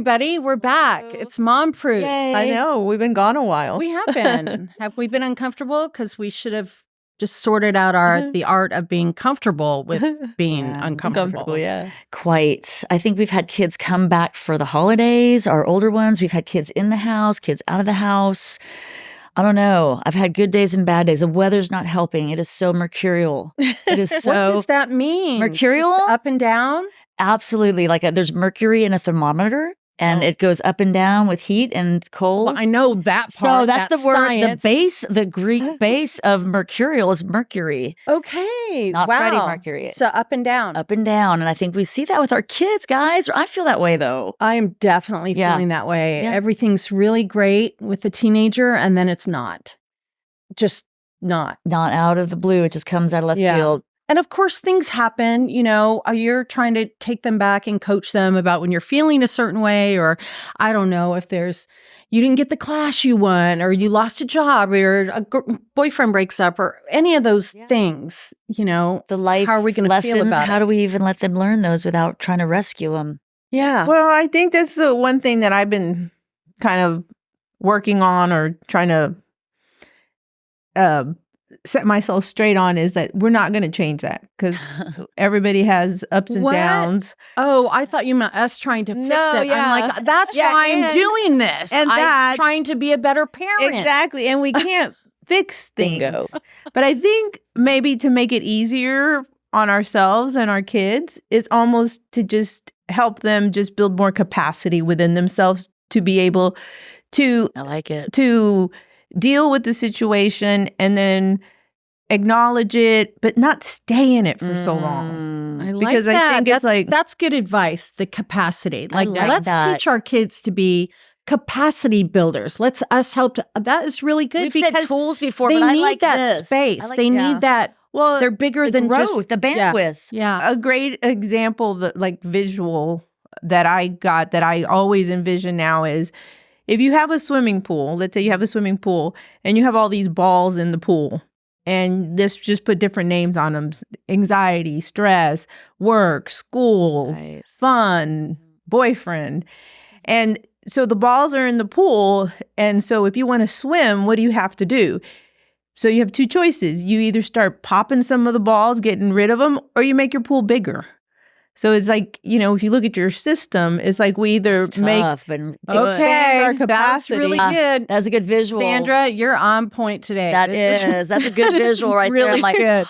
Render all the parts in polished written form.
everybody. We're back. It's Mom Proof. Yay. I know. We've been gone a while. We have been. Have we been uncomfortable? Because we should have just sorted out the art of being comfortable with being uncomfortable. Yeah. Quite. I think we've had kids come back for the holidays, our older ones. We've had kids in the house, kids out of the house. I don't know. I've had good days and bad days. The weather's not helping. It is so mercurial. It is so. What does that mean? Mercurial? Just up and down? Absolutely. Like there's mercury in a thermometer. And it goes up and down with heat and cold. Well, I know that part. So that's the word. Science. The Greek base of mercurial is Mercury. Okay. Not Freddie Mercury. So up and down. Up and down. And I think we see that with our kids, guys. I feel that way, though. I am definitely feeling that way. Yeah. Everything's really great with a teenager, and then it's not. Just not. Not out of the blue. It just comes out of left field. And of course, things happen, you're trying to take them back and coach them about when you're feeling a certain way, or I don't know if you didn't get the class you want, or you lost a job, or a boyfriend breaks up, or any of those things, The life how are we going to feel about how it? do we even let them learn those without trying to rescue them? Yeah. Well, I think that's the one thing that I've been kind of working on or trying to set myself straight on is that we're not going to change that because everybody has ups and downs. Oh, I thought you meant us trying to fix it. Yeah. I'm like, that's why I'm doing this. And I'm trying to be a better parent. Exactly. And we can't fix things. Bingo. But I think maybe to make it easier on ourselves and our kids is almost to just help them just build more capacity within themselves to be able to I like it. To deal with the situation and then acknowledge it, but not stay in it for so long. I like Because that. I think it's that's good advice. The capacity, let's that. teach our kids to be capacity builders. Let's us help. That is really good. We've said because tools before, they but I need like that this. space. I like They need that. Well, they're bigger the than growth, just the bandwidth. Yeah. a great example visual that I got that I always envision now is if you have a swimming pool, let's say you have a swimming pool and you have all these balls in the pool and let's just put different names on them: anxiety, stress, work, school, fun, boyfriend. And so the balls are in the pool. And so if you want to swim, what do you have to do? So you have two choices. You either start popping some of the balls, getting rid of them, or you make your pool bigger. So it's like, if you look at your system, it's like we either make our That's capacity. really good. That's a good visual. Sandra, you're on point today. That's a good visual right really there. I'm like, good.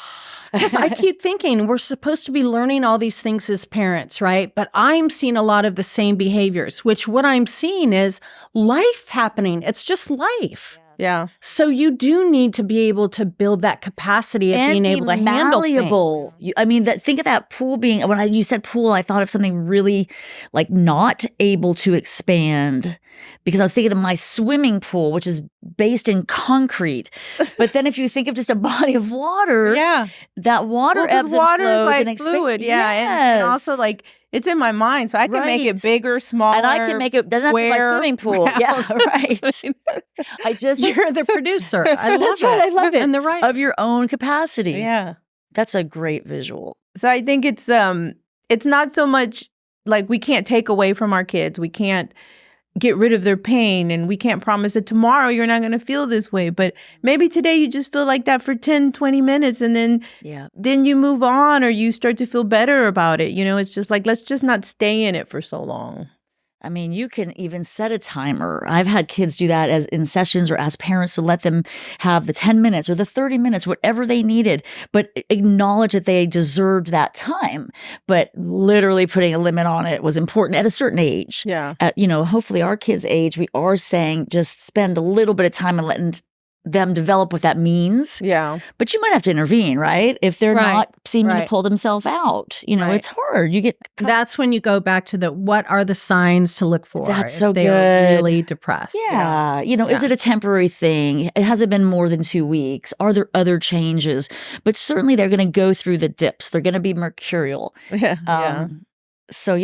Because I keep thinking we're supposed to be learning all these things as parents, right? But I'm seeing a lot of the same behaviors, which what I'm seeing is life happening. It's just life. Yeah. So you do need to be able to build that capacity of being able to handle malleable. things. Think of that pool being, when you said pool, I thought of something really like not able to expand, because I was thinking of my swimming pool, which is based in concrete. But then if you think of just a body of water, that water ebbs and flows like and fluid. Yeah. And also like, it's in my mind, so I can make it bigger, smaller, and I can make it, doesn't have to be my swimming pool. Yeah, right. You're the producer. I love That's it. right. I love it. And the right of your own capacity. Yeah. That's a great visual. So I think it's not so much like we can't take away from our kids. We can't get rid of their pain, and we can't promise that tomorrow you're not going to feel this way. But maybe today you just feel like that for 10, 20 minutes, and then you move on, or you start to feel better about it. It's just like, let's just not stay in it for so long. I mean, you can even set a timer. I've had kids do that as in sessions or as parents to let them have the 10 minutes or the 30 minutes, whatever they needed, but acknowledge that they deserved that time. But literally putting a limit on it was important at a certain age. Yeah. At, hopefully our kids' age, we are saying just spend a little bit of time and letting them develop what that means. Yeah. But you might have to intervene, right? If they're not seeming to pull themselves out. It's hard. That's when you go back to what are the signs to look for? That's so they good. Are really depressed. Yeah. Is it a temporary thing? It hasn't been more than 2 weeks. Are there other changes? But certainly they're going to go through the dips. They're going to be mercurial. Yeah. So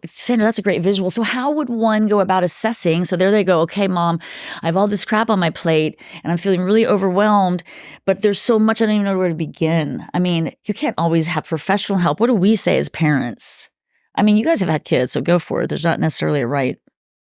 Sandra, that's a great visual. So how would one go about assessing? So there they go. Okay, Mom, I have all this crap on my plate and I'm feeling really overwhelmed, but there's so much I don't even know where to begin. I mean, you can't always have professional help. What do we say as parents? I mean, you guys have had kids, so go for it. There's not necessarily a right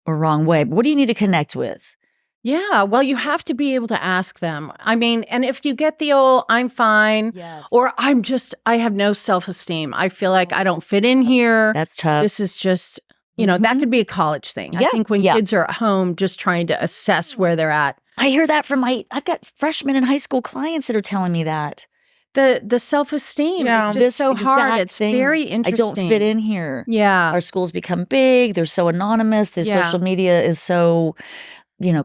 or wrong way. But what do you need to connect with? Yeah, well, you have to be able to ask them. I mean, and if you get the old, I'm fine, Yes. or I have no self-esteem. I feel like I don't fit in here. That's tough. This is just, that could be a college thing. I Yeah, think when yeah. kids are at home just trying to assess where they're at, I hear that from I've got freshmen and high school clients that are telling me that. the self-esteem Yeah. is This just so hard. exact It's thing. very I interesting. don't fit in here. Yeah. Our schools become big. They're so anonymous. The Yeah. social media is so,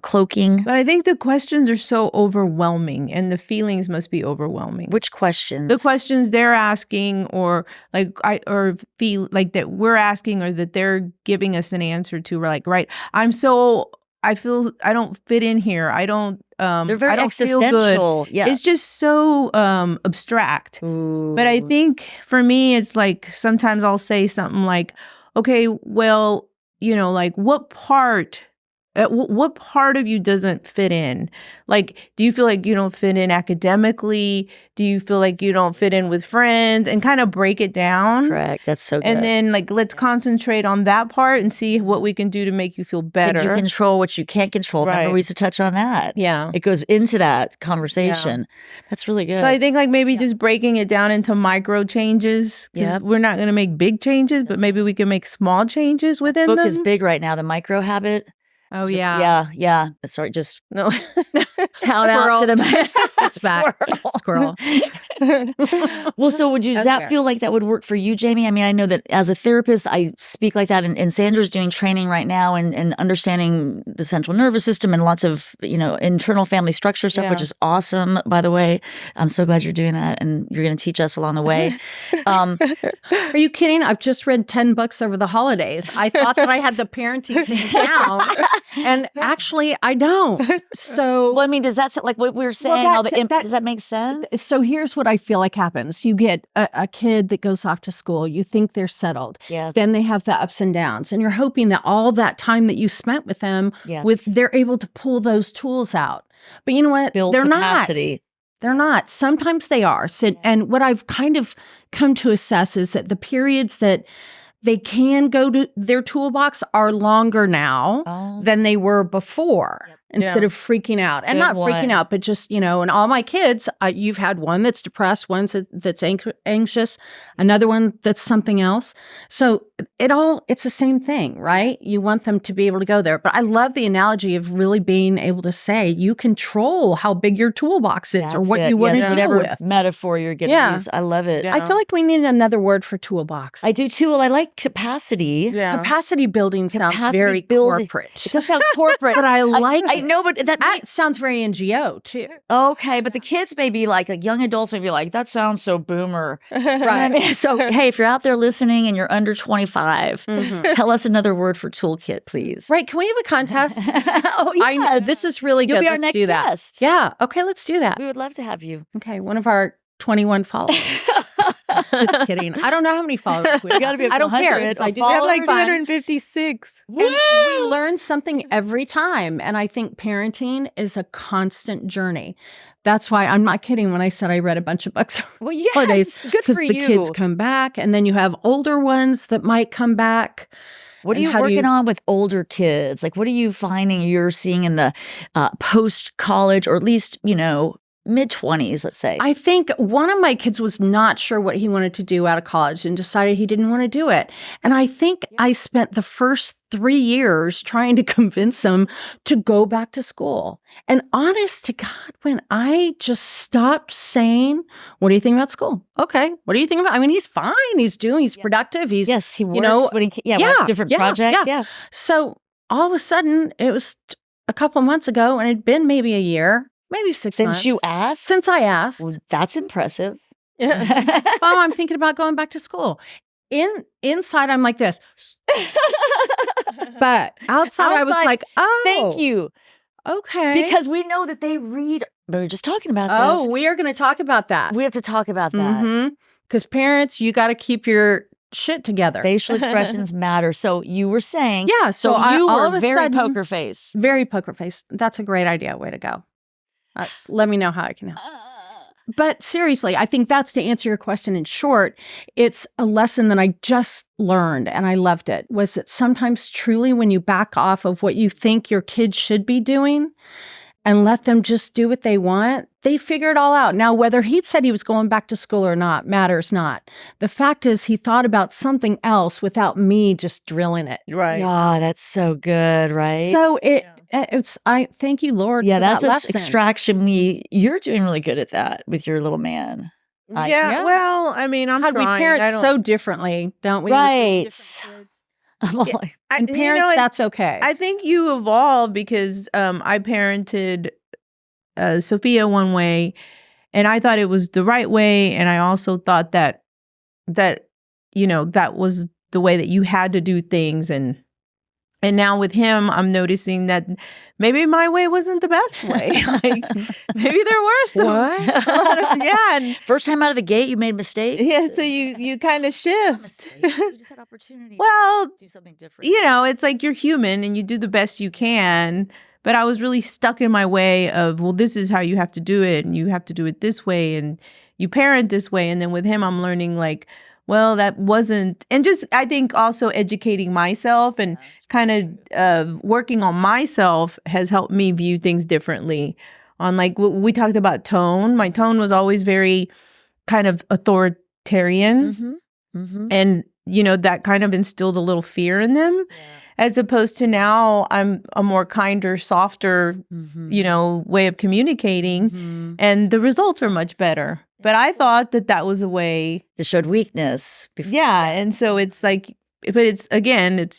cloaking. But I think the questions are so overwhelming and the feelings must be overwhelming. Which questions? The questions they're asking or feel like that we're asking or that they're giving us an answer to. We're like, right, I feel I don't fit in here. I don't They're very I don't feel good. existential. Yeah. It's just so abstract. But I think for me, it's like sometimes I'll say something like, okay, well, like what part of you doesn't fit in? Like, do you feel like you don't fit in academically? Do you feel like you don't fit in with friends? And kind of break it down. Correct. That's so good. And then let's concentrate on that part and see what we can do to make you feel better. Can you control what you can't control? Remember, Right. we used to touch on that. Yeah. It goes into that conversation. That's really good. So I think maybe just breaking it down into micro changes. 'Cause Yep. we're not going to make big changes, but maybe we can make small changes within book them. is big right now. The micro habit. Oh, yeah. Yeah. Sorry, just No. tout out to the It's back. Squirrel. Well, so does that feel like that would work for you, Jamie? I mean, I know that as a therapist, I speak like that, and Sandra's doing training right now and understanding the central nervous system and lots of, internal family structure stuff, which is awesome, by the way. I'm so glad you're doing that, and you're going to teach us along the way. Are you kidding? I've just read 10 books over the holidays. I thought that I had the parenting thing down, and actually I don't. So, Well, I mean, does that sound like what we were saying? Does that make sense? so here's what I feel like happens. You get a kid that goes off to school. You think they're settled. Yeah. Then they have the ups and downs, and you're hoping that all that time that you spent with them, Yes. they're able to pull those tools out. But you know what? Build They're capacity. not. They're not. Sometimes they are. So, and what I've kind of come to assess is that the periods that they can go to their toolbox are longer now than they were before. Instead of freaking out. And Good not one. freaking out, but just, and all my kids, you've had one that's depressed, one that's anxious, another one that's something else. So it's the same thing, right? You want them to be able to go there. But I love the analogy of really being able to say you control how big your toolbox is or what you want to deal whatever with. metaphor you're going to use. I love it. Yeah. I feel like we need another word for toolbox. I do too. Well, I like capacity. Yeah. Capacity building sounds Capacity very building. corporate. It does sound corporate. But I like I know, but that sounds very NGO too. okay, but the kids may be like young adults may be like, that sounds so boomer. Right. So, hey, if you're out there listening and you're under 25, tell us another word for toolkit, please. Right. Can we have a contest? Oh, I know yes. this is really You'll good. be our Let's next do that. guest. Yeah. Okay, let's do that. We would love to have you. Okay, one of our 21 followers. Just kidding. I don't know how many followers we have. gotta be up I to don't care. 100. 'Cause I do We have that like for fun. 256. And we learn something every time. And I think parenting is a constant journey. That's why I'm not kidding when I said I read a bunch of books Well, yes, holidays. good Because for the you. kids come back, and then you have older ones that might come back. What are And you how do working you- on with older kids? Like, what are you finding you're seeing in the post-college, or at least, mid-20s, let's say? I think one of my kids was not sure what he wanted to do out of college and decided he didn't want to do it. And I think I spent the first 3 years trying to convince him to go back to school. And honest to God, when I just stopped saying, what do you think about school? Okay. What do you think about? I mean, he's fine. He's productive. He's, Yes, he works. know, works different projects. Yeah. So all of a sudden, it was a couple months ago, and it'd been maybe a year, maybe 6 months. Since you asked? Since I asked. Well, that's impressive. Oh, I'm thinking about going back to school. Inside, I'm like this. But outside, I was Outside, like, oh. Thank you. Okay. Because we know that they read. We were just talking about oh, this. we are going to talk about that. We have to talk about that. Because parents, you got to keep your shit together. Facial expressions matter. So you were saying. Yeah. So I, you all were of a very sudden, poker face. Very poker face. That's a great idea. Way to go. Let me know how I can help. But seriously, I think that's to answer your question in short. It's a lesson that I just learned and I loved it, was that sometimes truly when you back off of what you think your kids should be doing and let them just do what they want, they figure it all out. Now, whether he'd said he was going back to school or not matters not. The fact is he thought about something else without me just drilling it. Right. Yeah, that's so good, right? So I thank you, Lord. Yeah, for that's that an lesson. extraction. You're doing really good at that with your little man. Yeah, well, I mean, I'm God, we trying. parent so differently, don't we? Right. Different kids. I'm all like, And parents, that's okay. I think you evolve because I parented Sophia one way, and I thought it was the right way, and I also thought that that was the way that you had to do things, and now with him, I'm noticing that maybe my way wasn't the best way. Like, maybe there were some. What? Yeah. And, first time out of the gate, you made mistakes. yeah. So you kind of shift. Mistakes. You just had opportunity. Well, to do something different. it's like you're human and you do the best you can. But I was really stuck in my way of, well, this is how you have to do it, and you have to do it this way, and you parent this way. And then with him, I'm learning like, well, that wasn't, and just I think also educating myself and kind of working on myself has helped me view things differently. On like we talked about tone, my tone was always very kind of authoritarian, and that kind of instilled a little fear in them. Yeah. As opposed to now, I'm a more kinder, softer, way of communicating, and the results are much better. But I thought that was a way that showed weakness. Yeah, and so it's like, but it's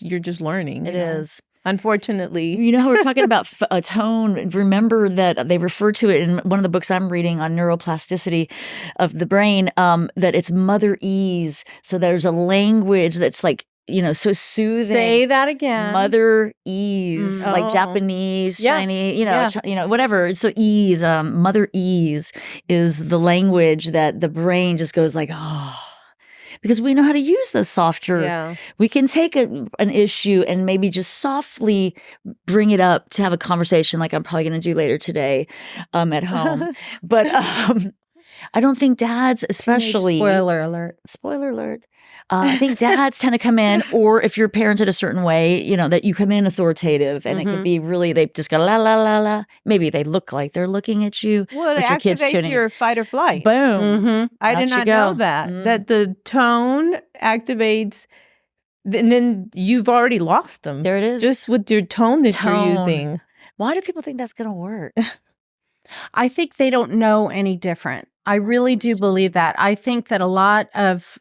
you're just learning. It is. Unfortunately. We're talking about a tone. Remember that they refer to it in one of the books I'm reading on neuroplasticity of the brain, that it's mother ease. So there's a language that's like, so soothing. Say that again. Mother ease, like Japanese, Chinese, whatever. So ease, mother ease is the language that the brain just goes like, oh, because we know how to use the softer. Yeah. We can take an issue and maybe just softly bring it up to have a conversation like I'm probably going to do later today at home. But I don't think dads, especially. Spoiler alert. Spoiler alert. I think dads tend to come in, or if you're parented a certain way, that you come in authoritative, and it can be really, they just go la la la la. Maybe they look like they're looking at you. Well, it but your kid's activates tuning. your fight or flight. Boom. I did not know that. That the tone activates, and then you've already lost them. There it is. Just with your tone that you're using. Why do people think that's going to work? I think they don't know any different. I really do believe that. I think that a lot of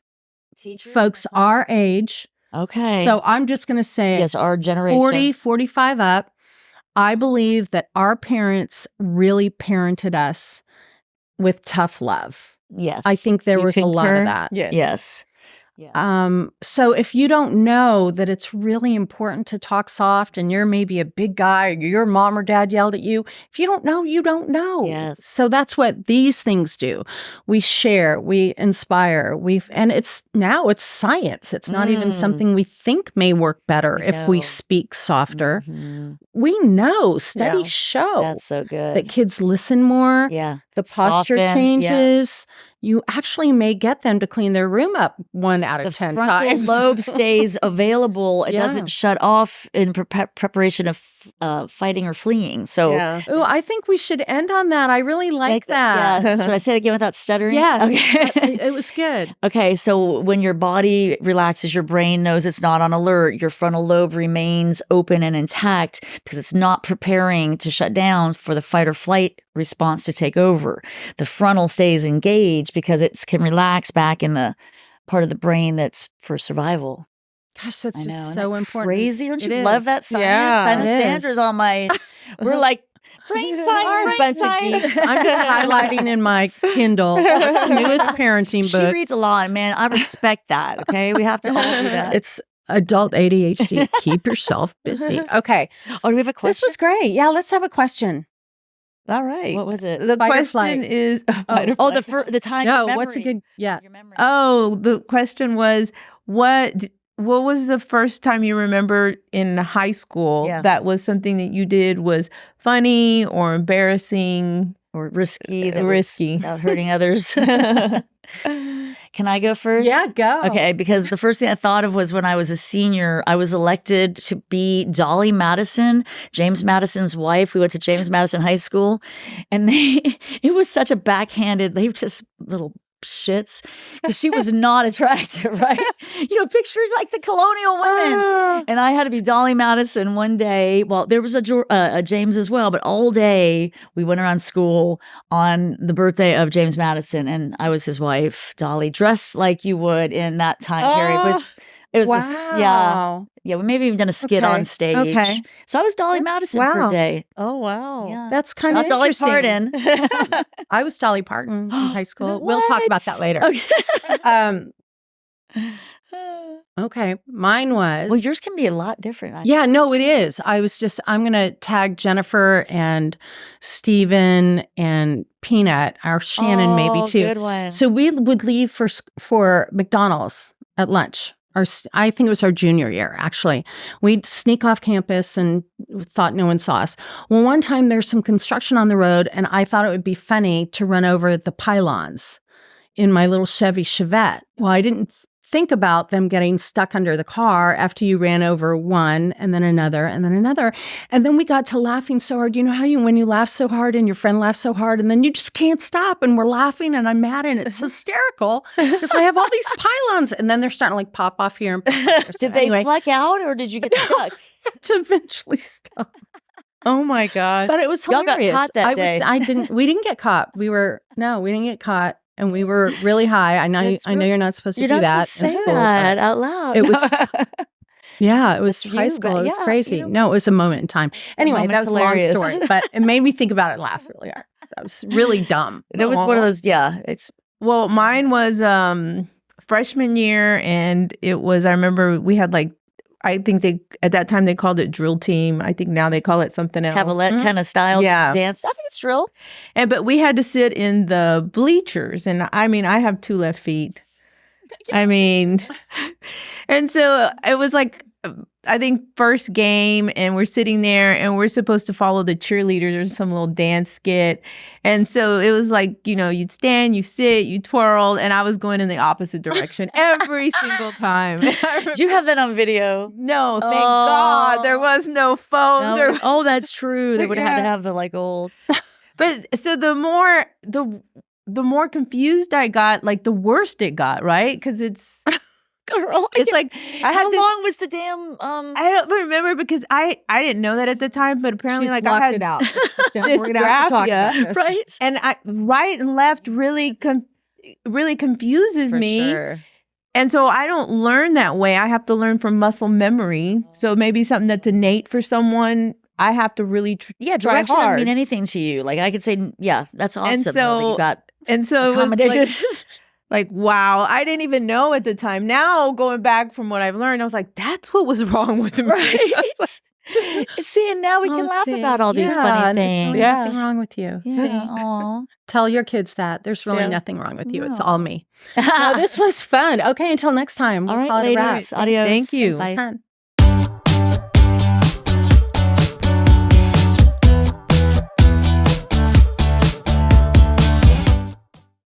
folks our age. Okay. So I'm just going to say, yes, our generation. 40, 45 up. I believe that our parents really parented us with tough love. Yes. I think there was a lot of that. Yes. Yeah. So if you don't know that it's really important to talk soft, and you're maybe a big guy, or your mom or dad yelled at you, if you don't know, you don't know. Yes. So that's what these things do. We share, we inspire, and it's science. It's not even something we think may work better if we speak softer. We know, studies show that's so good that kids listen more. Yeah. The posture changes. You actually may get them to clean their room up 1 out of 10 times. The frontal lobe stays available. It doesn't shut off in preparation of fighting or fleeing. So, oh, I think we should end on that. I really like that. Yeah. Should I say it again without stuttering? Yes. Okay. It was good. Okay. So when your body relaxes, your brain knows it's not on alert. Your frontal lobe remains open and intact because it's not preparing to shut down for the fight or flight response to take over. The frontal stays engaged because it can relax back in the part of the brain that's for survival. Gosh, that's just so important. Crazy. Don't you love that science? Yeah, I know Sandra's on my, we're like, brain science, brain science. I'm just highlighting in my Kindle what's the newest parenting book. She reads a lot, man. I respect that, okay? We have to all do that. It's adult ADHD. Keep yourself busy. Okay. Oh, do we have a question? This was great. Yeah, let's have a question. All right. What was it? The Fight or question flight. is the time. No, memory. what's a good Your memory. Oh, the question was what was the first time you remember in high school that was something that you did was funny or embarrassing or risky? That was Risky. without hurting others. Can I go first? Yeah, go. Okay, because the first thing I thought of was when I was a senior, I was elected to be Dolly Madison, James Madison's wife. We went to James Madison High School, and it was such a backhanded, they were just little shits, because she was not attractive, right? Pictures like the colonial women. And I had to be Dolly Madison one day. Well, there was a James as well, but all day we went around school on the birthday of James Madison, and I was his wife, Dolly, dressed like you would in that time period. It was just, yeah. We maybe even done a skit on stage. Okay. So I was Dolly Madison for a day. Oh, wow. Yeah. That's kind of Not Dolly interesting. Parton. I was Dolly Parton in high school. We'll talk about that later. Okay. Mine was. Well, yours can be a lot different. Yeah, no, it is. I'm going to tag Jennifer and Steven and Peanut, our Shannon maybe too. Good one. So we would leave for McDonald's at lunch. I think it was our junior year, actually. We'd sneak off campus and thought no one saw us. Well, one time there's some construction on the road, and I thought it would be funny to run over the pylons in my little Chevy Chevette. Well, I didn't think about them getting stuck under the car after you ran over one and then another and then another. And then we got to laughing so hard. You know how when you laugh so hard and your friend laughs so hard and then you just can't stop and we're laughing and I'm mad and it's hysterical because I have all these pylons and then they're starting to like pop off here. And pop off there. Did they fleck out or did you get stuck? To eventually stop. Oh my God. But it was Y'all hilarious. got caught that day. We didn't get caught. We didn't get caught. And we were really high. I know you're not supposed to do that in school. That out loud. It was, yeah, it was That's high you, school. but It was yeah, crazy. No, it was a moment in time. Anyway, that was hilarious. a long story, but it made me think about it and laugh really hard. That was really dumb. That was one of those, Well, mine was freshman year, and it was, I remember we had I think at that time they called it drill team. I think now they call it something else. Cavalette kind of style dance. I think it's drill. But we had to sit in the bleachers, and I mean, I have 2 left feet. I mean, and so it was like, I think first game, and we're sitting there and we're supposed to follow the cheerleaders or some little dance skit. And so it was like, you'd stand, you sit, you twirl, and I was going in the opposite direction every single time. Did you have that on video? No, thank God. There was no phones. Oh, that's true. They would have had to have the old. But so the more confused I got, the worse it got, right? Because it's... Girl, it's like how long was the damn I don't remember because I didn't know that at the time, but apparently She's I had it out. this graphia, right? And right and left really confuses For me. Sure. And so I don't learn that way. I have to learn from muscle memory. So maybe something that's innate for someone, I have to really try direction hard. doesn't mean anything to you. Like I could say, that's awesome. And so that you got it was wow, I didn't even know at the time. Now, going back from what I've learned, I was like, that's what was wrong with me. Right. See, and now we can laugh about all these funny things. There's really nothing wrong with you. Yeah. Tell your kids that. There's really nothing wrong with you. No. It's all me. This was fun. Okay, until next time. All right, ladies. Adios. Thank you. Bye.